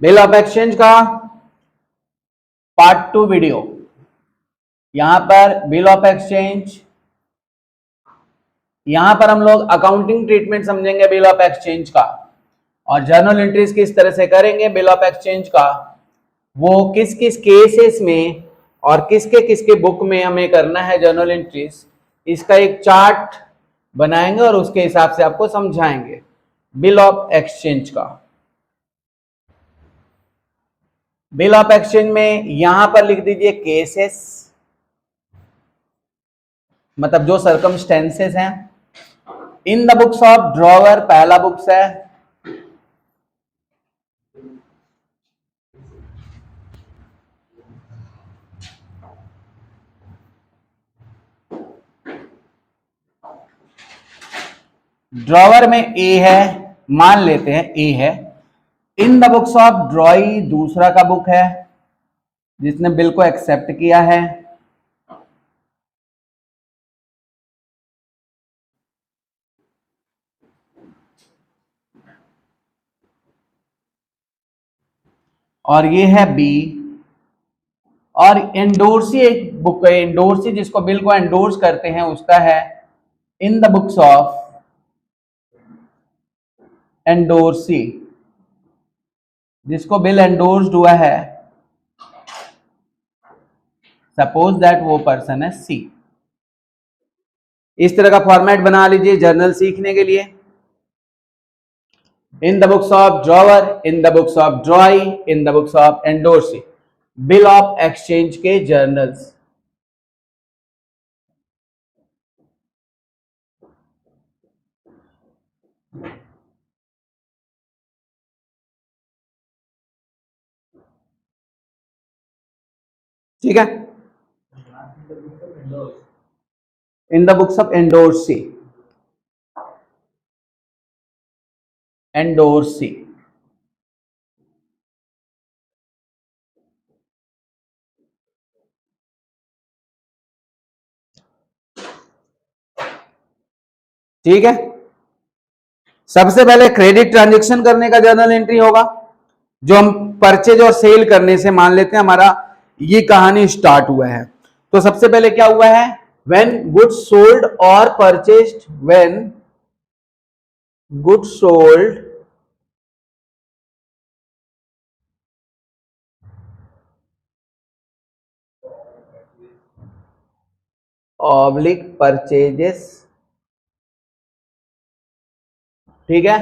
Bill of exchange का part 2 video. यहां पर बिल ऑफ एक्सचेंज, यहां पर हम लोग अकाउंटिंग ट्रीटमेंट समझेंगे बिल ऑफ एक्सचेंज का, और जर्नल एंट्रीज किस तरह से करेंगे बिल ऑफ एक्सचेंज का, वो किस किस केसेस में और किसके किसके बुक में हमें करना है जर्नल एंट्रीज, इसका एक चार्ट बनाएंगे और उसके हिसाब से आपको समझाएंगे बिल ऑफ एक्सचेंज का। बिल ऑफ एक्सचेंज में यहां पर लिख दीजिए केसेस, मतलब जो सर्कमस्टेंसेस हैं। In the books of drawer पहला बुक्स है, ड्रॉवर में ए है, मान लेते हैं ए है। इन द बुक्स ऑफ ड्रॉई दूसरा का बुक है जिसने बिल को एक्सेप्ट किया है। और ये है बी। और एंडोर्सी एक बुक है, एंडोर्सी जिसको बिल को एंडोर्स करते हैं उसका है in the books of endorsee, जिसको बिल एंडोर्स्ड हुआ है, सपोज दैट वो पर्सन है सी। इस तरह का फॉर्मेट बना लीजिए जर्नल सीखने के लिए। In the books of drawer, in the books of ड्रॉई, in the books of endorsee, bill of exchange के जर्नल्स। ठीक है, in the books of endorsee, endorsee. ठीक है, सबसे पहले क्रेडिट ट्रांजैक्शन करने का जर्नल एंट्री होगा, जो हम परचेज और सेल करने से मान लेते हैं हमारा ये कहानी स्टार्ट हुआ है। तो सबसे पहले क्या हुआ है, व्हेन गुड्स सोल्ड और purchased, when goods sold oblique purchases. ठीक है,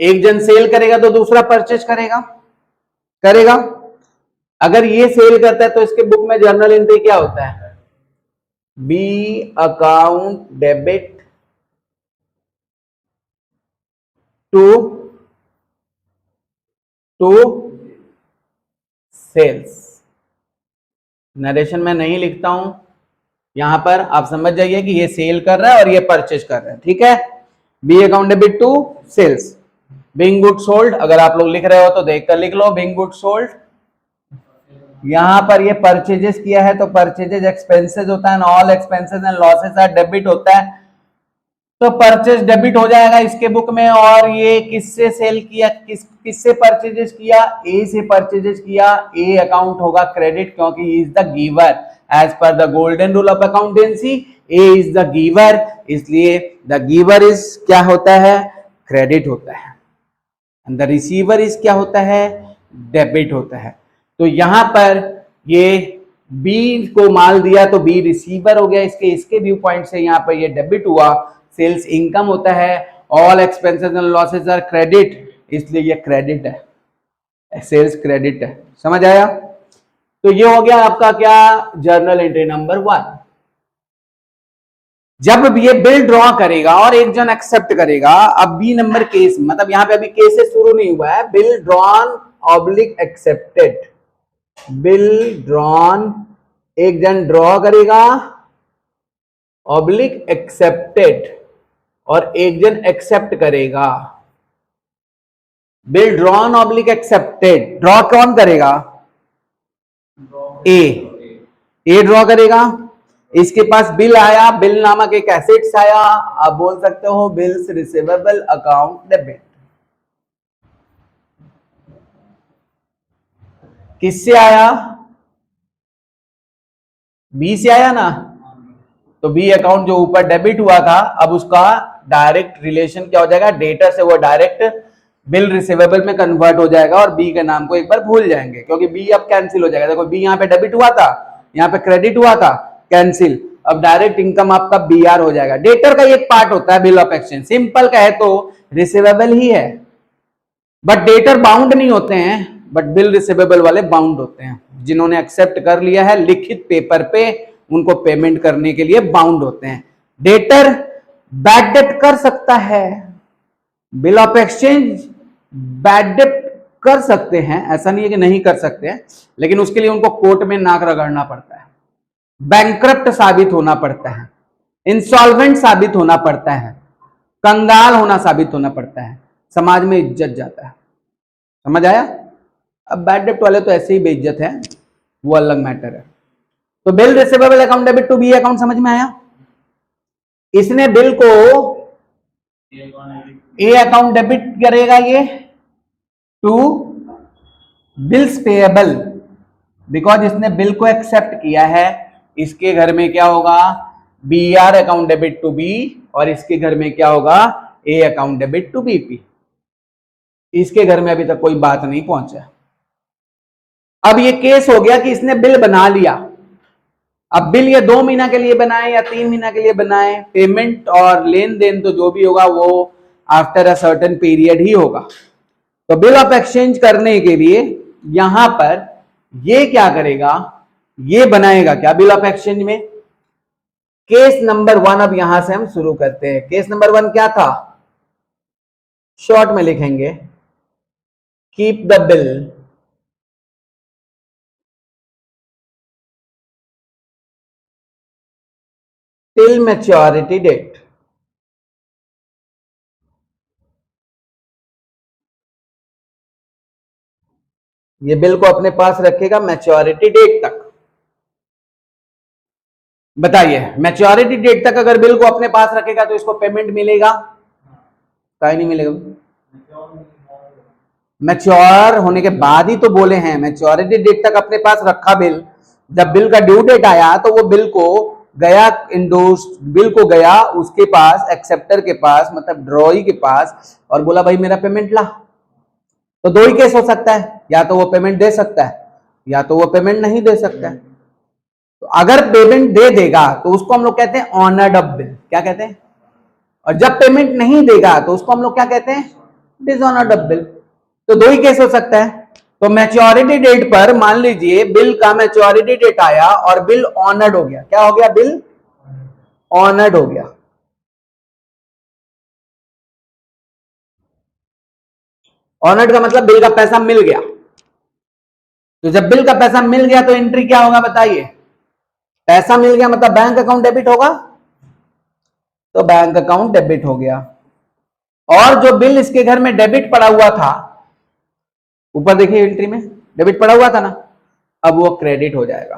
एक जन सेल करेगा तो दूसरा परचेज करेगा करेगा। अगर ये सेल करता है तो इसके बुक में जर्नल एंट्री क्या होता है, B account debit to sales. Narration में नहीं लिखता हूं, यहां पर आप समझ जाइए कि ये सेल कर रहा है और ये परचेज कर रहा है। ठीक है, B account debit to sales. Being good sold, अगर आप लोग लिख रहे हो तो देखकर लिख लो, बिंग गुड सोल्ड। यहां पर ये परचेजेस किया है तो परचेजेस एक्सपेंसेस होता है, all expenses and losses are debit होता है, तो परचेज डेबिट हो जाएगा इसके बुक में। और ये किससे सेल किया, किससे परचेजेस किया, ए से परचेजेस किया, ए अकाउंट होगा क्रेडिट, क्योंकि he is the giver as per the golden rule of accountancy, A is the giver, इसलिए द गिवर इज क्या होता है, क्रेडिट होता है, एंड द रिसीवर इज क्या होता है, डेबिट होता है। तो यहां पर ये बी को माल दिया तो बी रिसीवर हो गया, इसके व्यू पॉइंट से यहां पर ये डेबिट हुआ, सेल्स इनकम होता है, all expenses and losses are credit, इसलिए ये क्रेडिट है, सेल्स क्रेडिट है। समझ आया? तो ये हो गया आपका क्या, जर्नल एंट्री नंबर 1। जब ये बिल ड्रॉ करेगा और एक जन एक्सेप्ट करेगा, अब बी नंबर केस, मतलब यहां पे अभी केसेस शुरू नहीं हुआ है, bill drawn oblique accepted, bill drawn एक जन ड्रॉ करेगा ऑब्लिक एक्सेप्टेड और एक जन एक्सेप्ट करेगा। Bill drawn oblique accepted, draw कौन करेगा, ए ड्रॉ करेगा। इसके पास बिल आया, बिल नामक एक एसेट्स आया, आप बोल सकते हो बिल्स रिसीवेबल अकाउंट डेबिट। किससे आया? बी से आया ना। तो बी अकाउंट जो ऊपर डेबिट हुआ था, अब उसका डायरेक्ट रिलेशन क्या हो जाएगा? डेटर से वो डायरेक्ट बिल रिसीवेबल में कन्वर्ट हो जाएगा और बी के नाम को एक बार भूल जाएंगे, क्योंकि बी अब कैंसिल हो जाएगा। देखो बी यहाँ पे डेबिट हुआ था, यहाँ पे क्रेडिट हुआ था, कैंसिल। अब डायरेक्ट इनकम आपका बी आर हो जाएगा। डेटर का एक पार्ट होता है बिल ऑफ एक्सचेंज, सिंपल कहे तो रिसीवेबल ही है, बट डेटर बाउंड नहीं होते हैं, बट बिल रिसीवेबल वाले बाउंड होते हैं। जिन्होंने एक्सेप्ट कर लिया है लिखित पेपर पे, उनको पेमेंट करने के लिए बाउंड होते हैं। डेटर बैड डेट कर सकता है, bill of exchange bad debt कर सकते हैं, ऐसा नहीं है कि नहीं कर सकते हैं, लेकिन उसके लिए उनको कोर्ट में नाक रगड़ना पड़ता है, बैंकक्रप्ट साबित होना पड़ता है, इंसॉल्वेंट साबित होना पड़ता है, कंगाल होना साबित होना पड़ता है, समाज में इज्जत जाता है। समझ आया? अब बैड डेट वाले तो ऐसे ही बेइज्जत है, वो अलग मैटर है। तो bill receivable account debit to B account, समझ में आया? इसने बिल को ए अकाउंट डेबिट करेगा, ये टू बिल्स पेएबल, बिकॉज इसने बिल को एक्सेप्ट किया है। इसके घर में क्या होगा? B R account debit to B, और इसके घर में क्या होगा? A account debit to B P. इसके घर में अभी तक कोई बात नहीं पहुंचा। अब ये केस हो गया कि इसने बिल बना लिया। अब बिल ये 2 महीना के लिए बनाए या 3 महीना के लिए बनाए, पेमेंट और लेन देन तो जो भी होगा वो आफ्टर अ सर्टेन पीरियड ही होगा। तो बिल ऑफ एक्सचेंज करने के लिए यहां पर ये क्या करेगा? ये बनाएगा क्या बिल ऑफ एक्सचेंज में? केस नंबर 1 अब यहां से हम शुरू करते हैं। केस नंबर 1 क्या था? शॉर्ट में लिखेंगे, keep the bill till maturity date. ये बिल को अपने पास रखेगा मैच्योरिटी डेट तक। बताइए, मैच्योरिटी डेट तक अगर बिल को अपने पास रखेगा तो इसको पेमेंट मिलेगा? काहे नहीं मिलेगा? मैच्योर होने के बाद ही तो बोले हैं, मैच्योरिटी डेट तक अपने पास रखा बिल। जब बिल का ड्यू डेट आया तो वो बिल को गया इंडोर्स, बिल को गया उसके पास, एक्सेप्टर के पास, मतलब ड्रॉई के पास, और बोला भाई मेरा पेमेंट ला। तो 2 ही केस हो सकता है, या तो वो पेमेंट दे सकता है या तो वो पेमेंट नहीं दे सकता है। तो अगर पेमेंट दे देगा तो उसको हम लोग कहते हैं ऑनर्ड ऑफ बिल। क्या कहते हैं? और जब पेमेंट नहीं देगा तो उसको हम लोग क्या कहते हैं? Dishonoured of bill. तो 2 ही केस हो सकता है। तो मैच्योरिटी डेट पर मान लीजिए बिल का मैच्योरिटी डेट आया और बिल ऑनर्ड हो गया। क्या हो गया? बिल ऑनर्ड हो गया। ऑनर्ड का मतलब बिल का पैसा मिल गया। तो जब बिल का पैसा मिल गया तो एंट्री क्या होगा बताइए? पैसा मिल गया मतलब बैंक अकाउंट डेबिट होगा, तो बैंक अकाउंट डेबिट हो गया। और जो बिल इसके घर में डेबिट पड़ा हुआ था, ऊपर देखिए एंट्री में डेबिट पड़ा हुआ था ना, अब वो क्रेडिट हो जाएगा।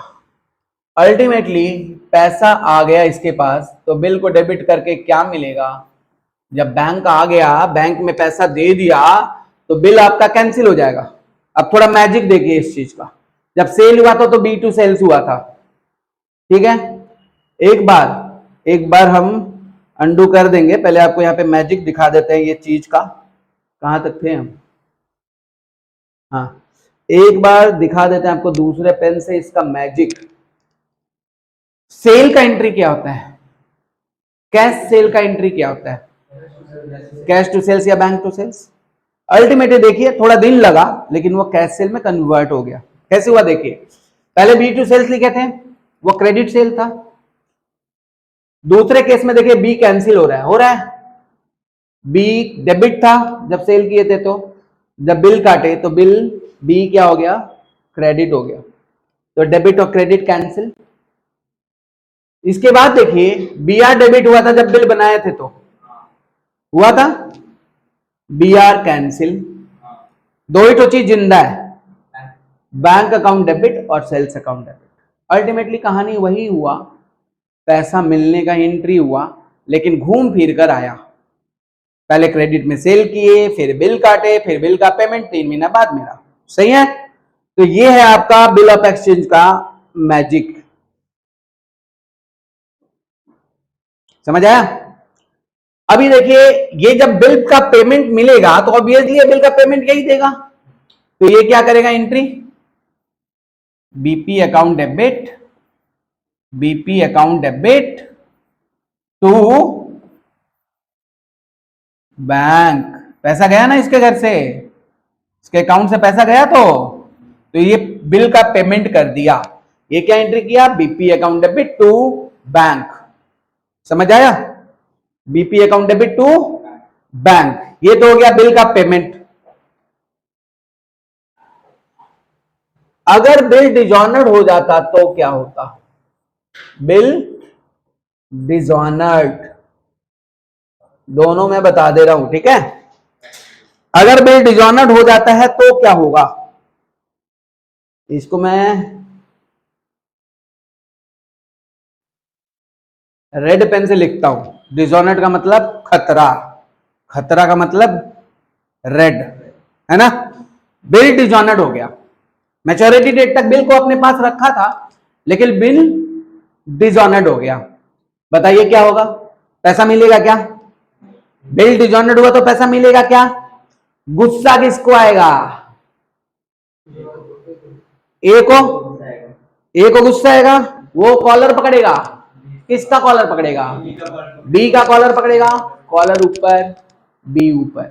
अल्टीमेटली पैसा आ गया इसके पास, तो बिल को डेबिट करके क्या मिलेगा? जब बैंक आ गया, बैंक में पैसा दे दिया, तो बिल आपका कैंसिल हो जाएगा। अब थोड़ा मैजिक देखिए इस चीज का। जब सेल हुआ तो बी टू सेल्स हुआ था, ठीक है? एक बार हम अंडू कर देंगे, पहले आपको यहाँ पे मैजिक दिखा देते हैं ये चीज का। कहां तक थे हम? हाँ, एक बार दिखा देते हैं आपको दूसरे पेन से इसका मैजिक। सेल का एंट्री क्या होता है? कैश सेल का एंट्री क्या होता है? कैश टू सेल्स या बैंक टू सेल्स। अल्टीमेटली देखिए थोड़ा दिन लगा, लेकिन वो कैश सेल में कन्वर्ट हो गया। कैसे हुआ देखिए, पहले बी टू सेल्स लिखे थे, वो क्रेडिट सेल था। दूसरे केस में देखिए बी कैंसिल हो रहा है, बी डेबिट था जब सेल किए थे, तो जब बिल काटे तो बिल बी क्या हो गया? क्रेडिट हो गया। तो डेबिट और क्रेडिट कैंसिल। इसके बाद देखिए बी आर डेबिट हुआ था जब बिल बनाए थे, तो हुआ था बी आर कैंसिल। 2 ही तो चीज जिंदा है, बैंक अकाउंट डेबिट और सेल्स अकाउंट डेबिट। अल्टीमेटली कहानी वही हुआ, पैसा मिलने का एंट्री हुआ, लेकिन घूम फिर कर आया। पहले क्रेडिट में सेल किए, फिर बिल काटे, फिर बिल का पेमेंट 3 महीना बाद मिला। सही है? तो ये है आपका बिल ऑफ एक्सचेंज का मैजिक। समझ आया? अभी देखिए, ये जब बिल का पेमेंट मिलेगा तो ऑब्वियसली बिल का पेमेंट यही देगा, तो ये क्या करेगा, entry BP account debit, BP account debit to bank. पैसा गया ना इसके घर से, इसके अकाउंट से पैसा गया, तो ये बिल का पेमेंट कर दिया। ये क्या एंट्री किया, BP account debit to bank. समझ आया? BP account debit to bank, ये तो हो गया बिल का पेमेंट। अगर बिल डिजॉनर्ड हो जाता तो क्या होता, बिल डिजॉनर्ड, दोनों मैं बता दे रहा हूं, ठीक है। अगर बिल डिजॉनर्ड हो जाता है तो क्या होगा, इसको मैं रेड पेन से लिखता हूं। डिजॉनर्ड का मतलब खतरा, खतरा का मतलब रेड, है ना। बिल डिजॉनर्ड हो गया, मैच्योरिटी डेट तक बिल को अपने पास रखा था, लेकिन बिल डिजॉनर्ड हो गया। बताइए क्या होगा, पैसा मिलेगा क्या? बिल डिजॉनर्ड हुआ तो पैसा मिलेगा क्या? गुस्सा किसको आएगा, ए को गुस्सा आएगा, वो कॉलर पकड़ेगा। किसका कॉलर पकड़ेगा, बी का कॉलर पकड़ेगा। कॉलर ऊपर, बी ऊपर,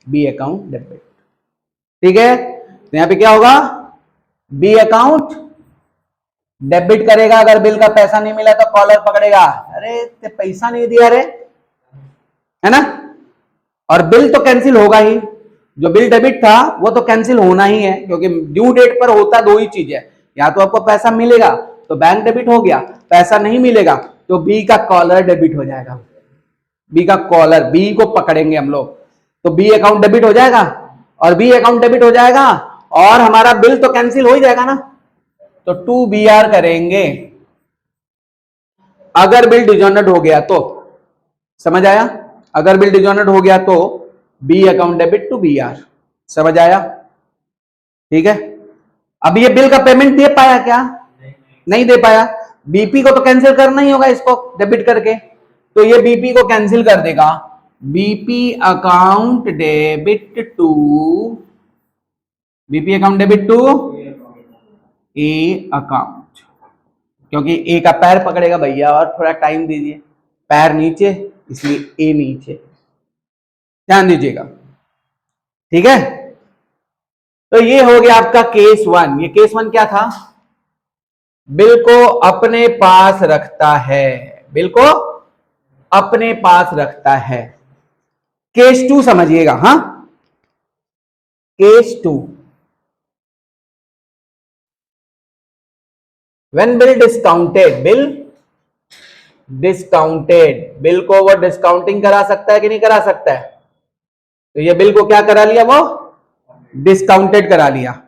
बी अकाउंट डेबिट, ठीक है। तो यहां पे क्या होगा, बी अकाउंट डेबिट करेगा। अगर बिल का पैसा नहीं मिला तो कॉलर पकड़ेगा, अरे ते पैसा नहीं दिया रे, है ना। और बिल तो कैंसिल होगा ही, जो बिल डेबिट था वो तो कैंसिल होना ही है, क्योंकि ड्यू डेट पर होता दो ही चीज है, या तो आपको पैसा मिलेगा तो बैंक डेबिट हो गया, पैसा नहीं मिलेगा तो बी का कॉलर डेबिट हो जाएगा। बी का कॉलर, बी को पकड़ेंगे हम लोग, तो बी अकाउंट डेबिट हो जाएगा, और बी अकाउंट डेबिट हो जाएगा और हमारा बिल तो कैंसिल हो ही जाएगा ना, तो 2BR करेंगे। अगर बिल डिजॉनर्ड हो गया तो, समझ आया? अगर बिल डिजॉनर्ड हो गया तो B account debit to BR। समझ आया? ठीक है। अब ये बिल का पेमेंट दे पाया क्या, नहीं दे पाया। बीपी को तो कैंसिल करना ही होगा इसको डेबिट करके, तो ये बीपी को कैंसिल कर देगा। BP account debit to, BP account debit to A account, क्योंकि ए का पैर पकड़ेगा भैया, और थोड़ा टाइम दीजिए, पैर नीचे इसलिए ए नीचे, ध्यान दीजिएगा, ठीक है। तो ये हो गया आपका केस 1। ये केस 1 क्या था, बिल को अपने पास रखता है, बिल को अपने पास रखता है। केस 2 समझिएगा, हां। Case 2, when bill discounted, bill discounted, bill को वो डिस्काउंटिंग करा सकता है कि नहीं करा सकता है, तो ये बिल को क्या करा लिया, वो डिस्काउंटेड करा लिया।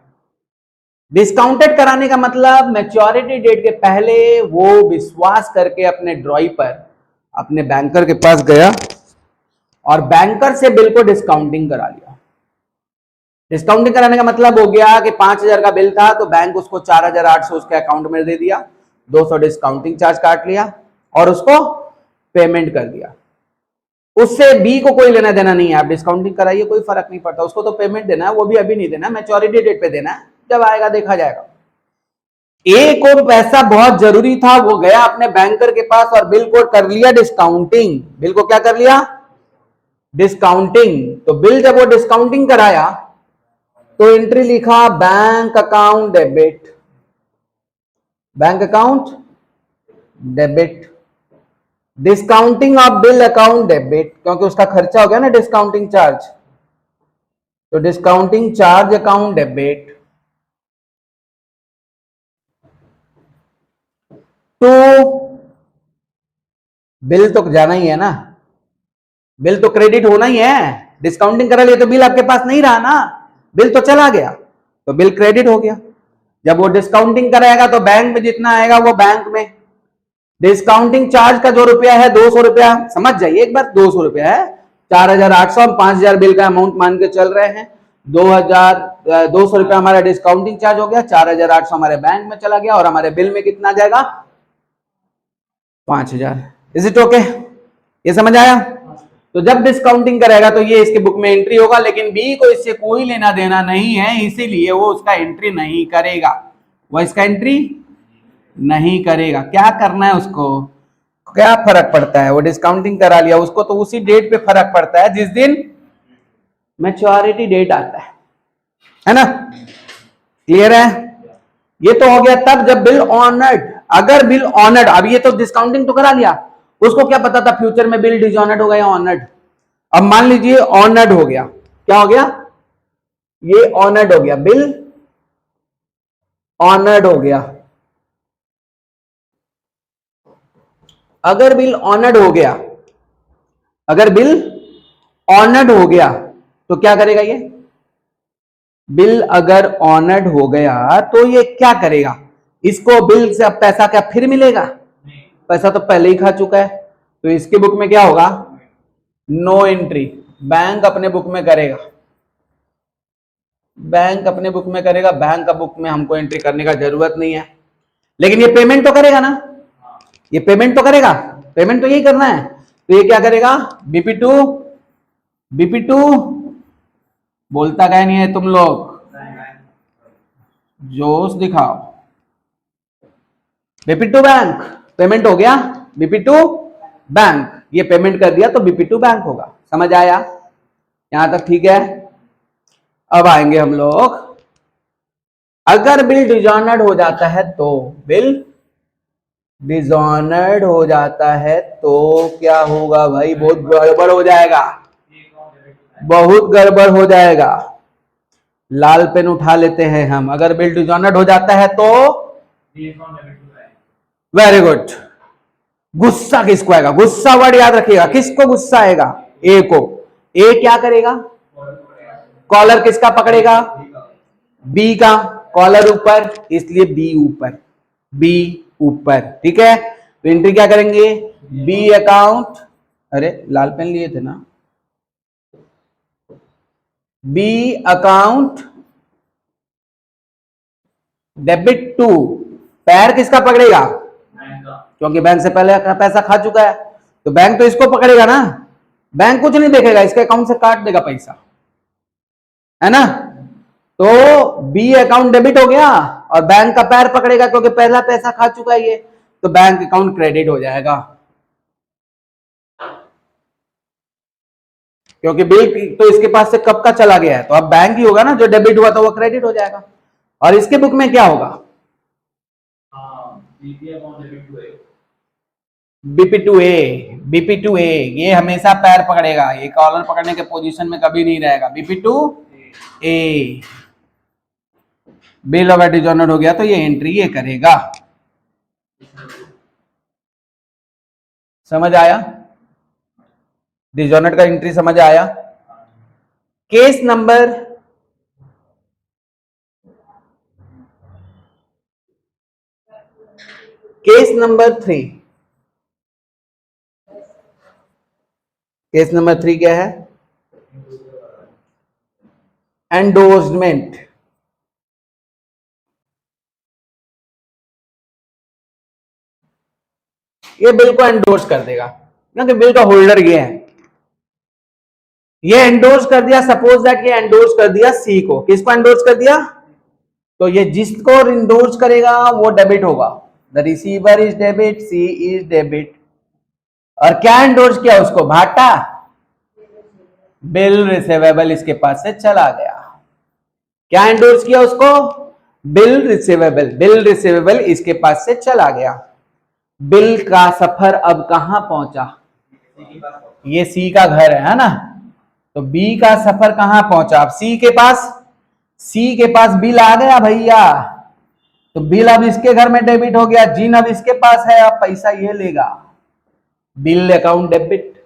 डिस्काउंटेड कराने का मतलब मैच्योरिटी डेट के पहले वो विश्वास करके अपने ड्रॉई पर अपने बैंकर के पास गया और बैंकर से बिल को डिस्काउंटिंग करा लिया। डिस्काउंटिंग कराने का मतलब हो गया कि 5,000 का बिल था तो बैंक उसको 4,800 उसके अकाउंट में दे दिया, 200 डिस्काउंटिंग चार्ज काट लिया और उसको पेमेंट कर दिया। उससे बी को कोई लेना देना नहीं है, आप डिस्काउंटिंग कराइए कोई फर्क नहीं पड़ता, उसको तो पेमेंट देना है, वो भी अभी नहीं देना, मैच्योरिटी डेट पे देना है, जब आएगा देखा जाएगा। ए को पैसा बहुत जरूरी था, वो गया अपने बैंकर के पास और बिल को कर लिया डिस्काउंटिंग। बिल को क्या कर लिया, डिस्काउंटिंग। तो बिल जब वो डिस्काउंटिंग कराया तो एंट्री लिखा bank account debit, bank account debit, discounting of bill account debit, क्योंकि उसका खर्चा हो गया ना डिस्काउंटिंग चार्ज, तो discounting charge account debit to, bill तो जाना ही है ना, बिल तो क्रेडिट होना ही है, डिस्काउंटिंग करा लिया तो बिल आपके पास नहीं रहा ना, बिल तो चला गया, तो बिल क्रेडिट हो गया। जब वो डिस्काउंटिंग कराएगा तो बैंक में जितना आएगा वो बैंक में, डिस्काउंटिंग चार्ज का जो रुपया है 200 रुपया, समझ जाइए एक बार, 200 रुपया है, 4,800, हम 5,000 बिल का अमाउंट मान के चल रहे हैं, 2,000 200 रुपया हमारा डिस्काउंटिंग चार्ज हो गया, 4800 हमारे बैंक में चला गया और हमारे बिल में कितना आ जाएगा 5000। Is it okay? ये समझ आया? तो जब डिस्काउंटिंग करेगा तो ये इसके बुक में एंट्री होगा, लेकिन बी को इससे कोई लेना देना नहीं है, इसीलिए वो उसका एंट्री नहीं करेगा, वो इसका एंट्री नहीं करेगा। क्या करना है उसको, क्या फर्क पड़ता है, वो डिस्काउंटिंग करा लिया, उसको तो उसी डेट पे फर्क पड़ता है जिस दिन मैच्योरिटी डेट आता है ना? क्लियर है? ये तो हो गया तब जब बिल ऑनर्ड। अगर बिल ऑनर्ड, अब ये तो डिस्काउंटिंग तो करा लिया, उसको क्या पता था फ्यूचर में बिल डिसऑनर्ड होगा या ऑनर्ड। अब मान लीजिए ऑनर्ड हो गया, क्या हो गया, ये ऑनर्ड हो गया, बिल ऑनर्ड हो गया। अगर बिल ऑनर्ड हो गया, अगर बिल ऑनर्ड हो गया तो क्या करेगा ये, बिल अगर ऑनर्ड हो गया तो ये क्या करेगा, इसको बिल से अब पैसा क्या फिर मिलेगा, पैसा तो पहले ही खा चुका है, तो इसके बुक में क्या होगा, नो एंट्री। बैंक अपने बुक में करेगा, बैंक अपने बुक में करेगा, बैंक का बुक में हमको एंट्री करने का जरूरत नहीं है। लेकिन ये पेमेंट तो करेगा ना, ये पेमेंट तो करेगा, पेमेंट तो यही करना है, तो ये क्या करेगा, BP2, BP2 बोलता क्या नहीं है तुम लोग, जोश दिखाओ। BP2 बैंक, पेमेंट हो गया, BP2 बैंक, ये पेमेंट कर दिया तो BP2 बैंक होगा। समझ आया? यहां तक ठीक है? अब आएंगे हम लोग, अगर बिल डिसऑनर्ड हो जाता है तो, बिल डिसऑनर्ड हो जाता है तो क्या होगा भाई, बहुत गड़बड़ हो जाएगा, बहुत गड़बड़ हो जाएगा। लाल पेन उठा लेते हैं हम, अगर बिल डिसऑनर्ड हो जाता है तो, वेरी गुड, गुस्सा किसको आएगा, गुस्सा वर्ड याद रखिएगा, किसको गुस्सा आएगा, ए को। ए क्या करेगा, कॉलर किसका पकड़ेगा, बी का, कॉलर ऊपर इसलिए बी ऊपर, बी ऊपर, ठीक है। तो एंट्री क्या करेंगे, बी अकाउंट, अरे लाल पेन लिए थे ना, बी अकाउंट डेबिट टू, पैर किसका पकड़ेगा, क्योंकि बैंक से पहले पैसा खा चुका है, तो बैंक तो इसको पकड़ेगा ना, बैंक कुछ नहीं देखेगा, इसके अकाउंट से काट देगा पैसा, है ना। तो बी अकाउंट डेबिट हो गया और बैंक का पैर पकड़ेगा, क्योंकि पहला पैसा खा चुका है ये, तो बैंक अकाउंट क्रेडिट हो जाएगा, क्योंकि बिल तो इसके पास से कब का चला गया है, तो अब बैंक ही होगा ना, जो डेबिट हुआ तो वो क्रेडिट हो जाएगा। और इसके बुक में क्या होगा, BP2A, BP2A ये हमेशा पैर पकड़ेगा, ये कॉलर पकड़ने के पोजीशन में कभी नहीं रहेगा, BP2A। बिल अगर डिसऑनर्ड हो गया तो ये एंट्री ये करेगा। समझ आया, डिसऑनर्ड का एंट्री समझ आया। Case number case number 3, case number 3 क्या है, एंडोर्समेंट। ये बिल को एंडोर्स कर देगा, क्योंकि बिल का होल्डर ये है, ये एंडोर्स कर दिया, सपोज दैट ये एंडोर्स कर दिया सी को, किसको एंडोर्स कर दिया, तो ये जिसको एंडोर्स करेगा वो डेबिट होगा, the receiver is debit, C is debit. और क्या एंडोर्स किया उसको, भाटा, बिल रिसीवेबल इसके पास से चला गया। क्या एंडोर्स किया उसको, बिल रिसीवेबल, बिल रिसीवेबल इसके पास से चला गया। बिल का सफर अब कहां पहुंचा, ये सी का घर है ना, तो बी का सफर कहां पहुंचा, अब सी के पास बिल आ गया भैया, तो बिल अब इसके घर में डेबिट हो गया, जिन अब इसके पास है, अब पैसा ये लेगा, बिल अकाउंट डेबिट।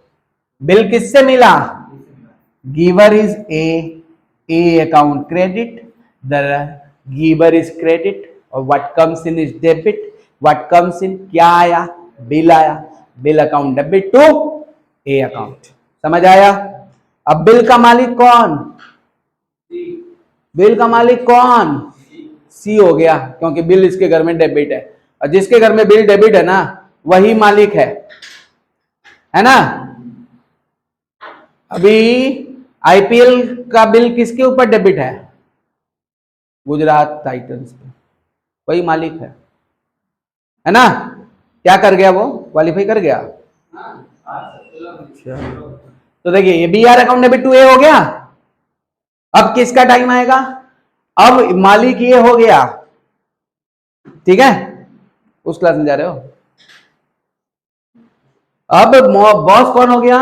बिल किससे मिला, giver is a account credit, the giver is credit, और what comes in is debit, what comes in क्या आया, बिल आया, bill account debit to A account. समझ आया। अब बिल का मालिक कौन, बिल का मालिक कौन? सी हो गया, क्योंकि बिल इसके घर में डेबिट है, और जिसके घर में बिल डेबिट है ना वही मालिक है ना। अभी आईपीएल का बिल किसके ऊपर डेबिट है? गुजरात टाइटंस पे, वही मालिक है ना। क्या कर गया वो? क्वालिफाई कर गया। अच्छा, तो देखिए ये B R account debit to A हो गया। अब किसका टाइम आएगा? अब मालिक ये हो गया, ठीक है। उस क्लास में जा रहे हो? अब बॉस कौन हो गया?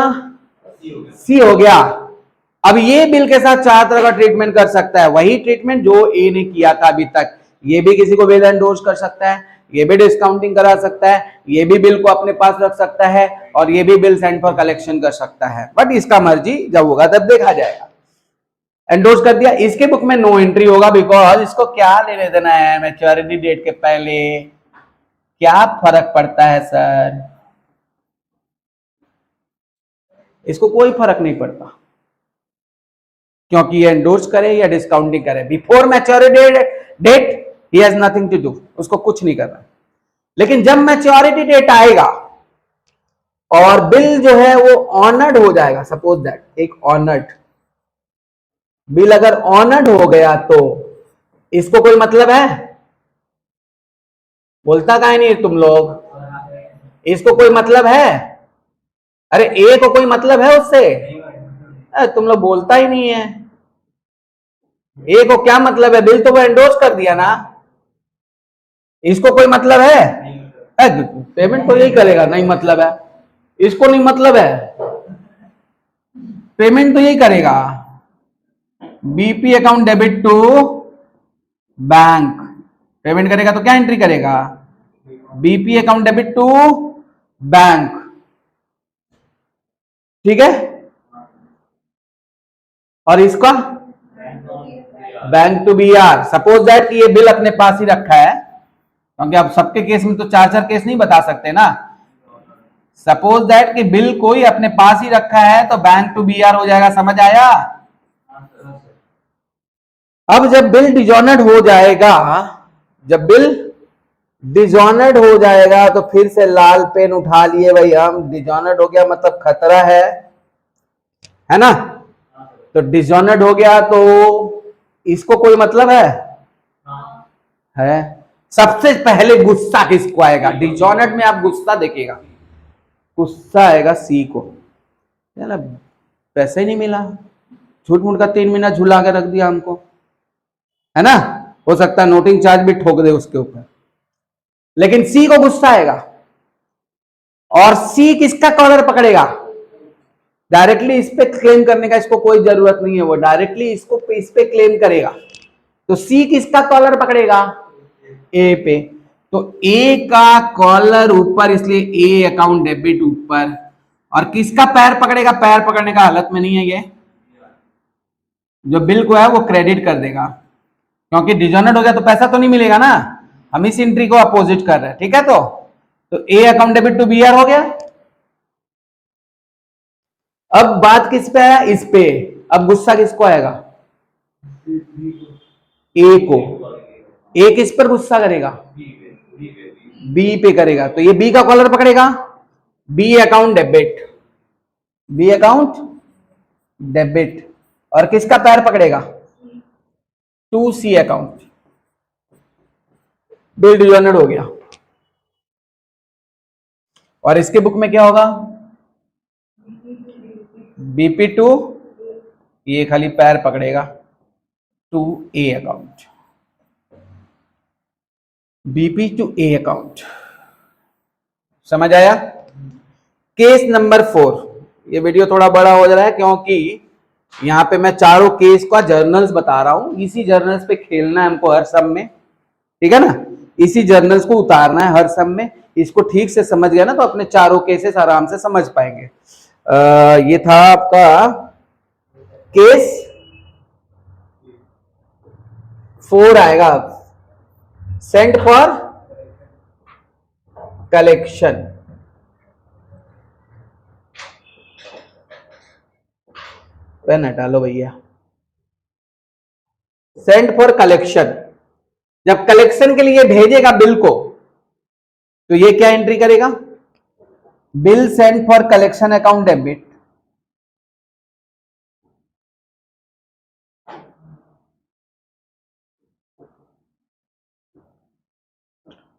सी हो गया। अब ये बिल के साथ चार तरह का ट्रीटमेंट कर सकता है, वही ट्रीटमेंट जो ए ने किया था अभी तक। ये भी किसी को बिल एंडोर्स कर सकता है, ये भी डिस्काउंटिंग करा सकता है, ये भी बिल को अपने पास रख सकता है, और ये भी बिल सेंड फॉर कलेक्शन कर सकता है। बट इसका मर्जी, जब होगा तब देखा जाएगा। एंडोर्स कर दिया, इसके बुक में नो एंट्री होगा, बिकॉज इसको क्या लेने देना है मैच्योरिटी डेट के पहले, क्या फर्क पड़ता है सर? इसको कोई फर्क नहीं पड़ता, क्योंकि ये एंडोर्स करे या डिस्काउंटिंग करे, before maturity date he has nothing to do, उसको कुछ नहीं करना। लेकिन जब मैच्योरिटी डेट आएगा और बिल जो है वो ऑनर्ड हो जाएगा, सपोज दैट एक ऑनर्ड बिल अगर ऑनर्ड हो गया, तो इसको कोई मतलब है? बोलता काहे नहीं तुम लोग? इसको कोई मतलब है? अरे ए को कोई मतलब है उससे? तुम लोग बोलता ही नहीं है। ए को क्या मतलब है? बिल तो वो एंडोर्स कर दिया ना। इसको कोई मतलब है? पेमेंट तो यही करेगा, नहीं मतलब है इसको, नहीं मतलब है, पेमेंट तो यही करेगा। BP account debit to bank, payment करेगा तो क्या एंट्री करेगा? BP account debit to bank, ठीक है। और इसका bank to B R. Suppose that कि ये बिल अपने पास ही रखा है, क्योंकि आप सबके केस में तो चार चार केस नहीं बता सकते ना। सपोज दैट कि बिल कोई अपने पास ही रखा है, तो बैंक टू बी आर हो जाएगा, समझ आया? अब जब बिल डिजॉनर्ड हो जाएगा, जब बिल डिजॉनर्ड हो जाएगा, तो फिर से लाल पेन उठा लिए भाई हम, डिजॉनर्ड हो गया मतलब खतरा है ना। तो डिजॉनर्ड हो गया तो इसको कोई मतलब है। सबसे पहले गुस्सा किसको आएगा? डिजॉनर्ड में आप गुस्सा देखेगा, गुस्सा आएगा सी को, ना पैसे ही नहीं मिला, झूठ मूठ का 3 महीना झुला के रख दिया हमको, है ना। हो सकता है नोटिंग चार्ज भी ठोक दे उसके ऊपर, लेकिन सी को गुस्सा आएगा। और सी किसका कॉलर पकड़ेगा? डायरेक्टली इस पे क्लेम करने का इसको कोई जरूरत नहीं है, वो डायरेक्टली इसको इस पे क्लेम करेगा। तो सी किसका कॉलर पकड़ेगा? ए पे। तो ए का कॉलर ऊपर, इसलिए ए अकाउंट डेबिट ऊपर। और किसका पैर पकड़ेगा? पैर पकड़ने का हालत में नहीं है ये, जो बिल को है वो क्रेडिट कर देगा, क्योंकि डिजॉनर्ड हो गया तो पैसा तो नहीं मिलेगा ना। हम इस एंट्री को अपोजिट कर रहे हैं, ठीक है। तो A account debit to B R हो गया। अब बात किस पे है? इस पे। अब गुस्सा किसको आएगा? ए को। ए किस पर गुस्सा करेगा? बी पे करेगा, तो ये बी का कॉलर पकड़ेगा, B account debit, B account debit. और किसका पैर पकड़ेगा? To C account, bill dishonoured हो गया। और इसके बुक में क्या होगा? बीपी टू, ये खाली पैर पकड़ेगा, to A account, BP to A account. समझ आया? Case number 4। ये वीडियो थोड़ा बड़ा हो जा रहा है, क्योंकि यहां पे मैं चारों केस का जर्नल्स बता रहा हूं, इसी जर्नल्स पे खेलना है हमको हर सम में, ठीक है ना। इसी जर्नल्स को उतारना है हर सम में। इसको ठीक से समझ गया ना, तो अपने चारों केसेस आराम से समझ पाएंगे। ये था आपका केस 4 आएगा, सेंट फॉर कलेक्शन। पेन हटा लो भैया। सेंट फॉर कलेक्शन, जब कलेक्शन के लिए भेजेगा बिल को तो ये क्या एंट्री करेगा, bill sent for collection account debit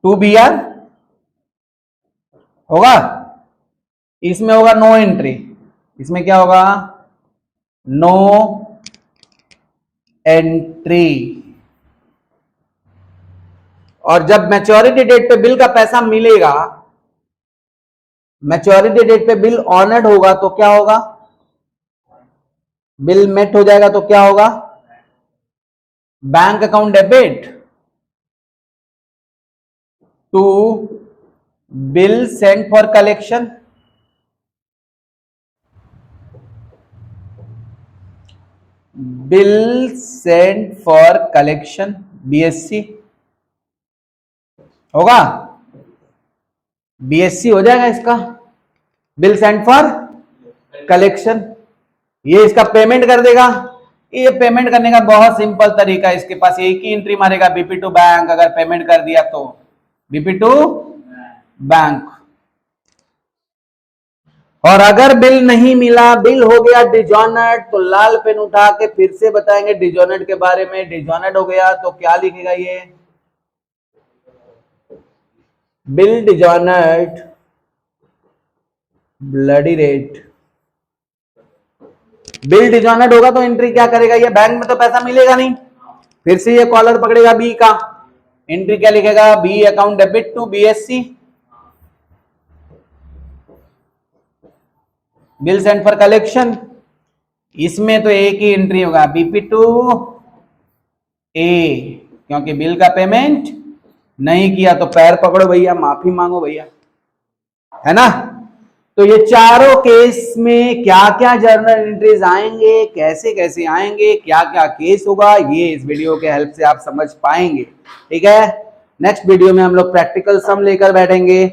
to BR होगा, इसमें होगा नो एंट्री, इसमें क्या होगा, नो एंट्री। और जब मैच्योरिटी डेट पे बिल का पैसा मिलेगा, मैच्योरिटी डेट पे बिल ऑनर्ड होगा तो क्या होगा, बिल मेट हो जाएगा तो क्या होगा, bank account debit to bill sent for collection, bill sent for collection BSC होगा, BSC हो जाएगा इसका, बिल सेंट फॉर कलेक्शन। ये इसका पेमेंट कर देगा। ये पेमेंट करने का बहुत सिंपल तरीका है, इसके पास एक ही एंट्री मारेगा, BP टू बैंक, अगर पेमेंट कर दिया तो BP टू बैंक। और अगर बिल नहीं मिला, बिल हो गया डिजॉनर्ड, तो लाल पेन उठा के फिर से बताएंगे डिजॉनर्ड के बारे में। डिजॉनर्ड हो गया तो क्या लिखेगा, ये bill dishonoured bloody rate. Bill dishonoured होगा तो एंट्री क्या करेगा, ये बैंक में तो पैसा मिलेगा नहीं, फिर से ये कॉलर पकड़ेगा बी का, एंट्री क्या लिखेगा, B account debit to BSC, bill sent for collection. इसमें तो एक ही एंट्री होगा, BP टू A, क्योंकि बिल का पेमेंट नहीं किया तो पैर पकड़ो भैया, माफी मांगो भैया, है ना। तो ये चारों केस में क्या क्या जर्नल एंट्रीज आएंगे, कैसे कैसे आएंगे, क्या क्या केस होगा, ये इस वीडियो के हेल्प से आप समझ पाएंगे। ठीक है, नेक्स्ट वीडियो में हम लोग प्रैक्टिकल सम लेकर बैठेंगे।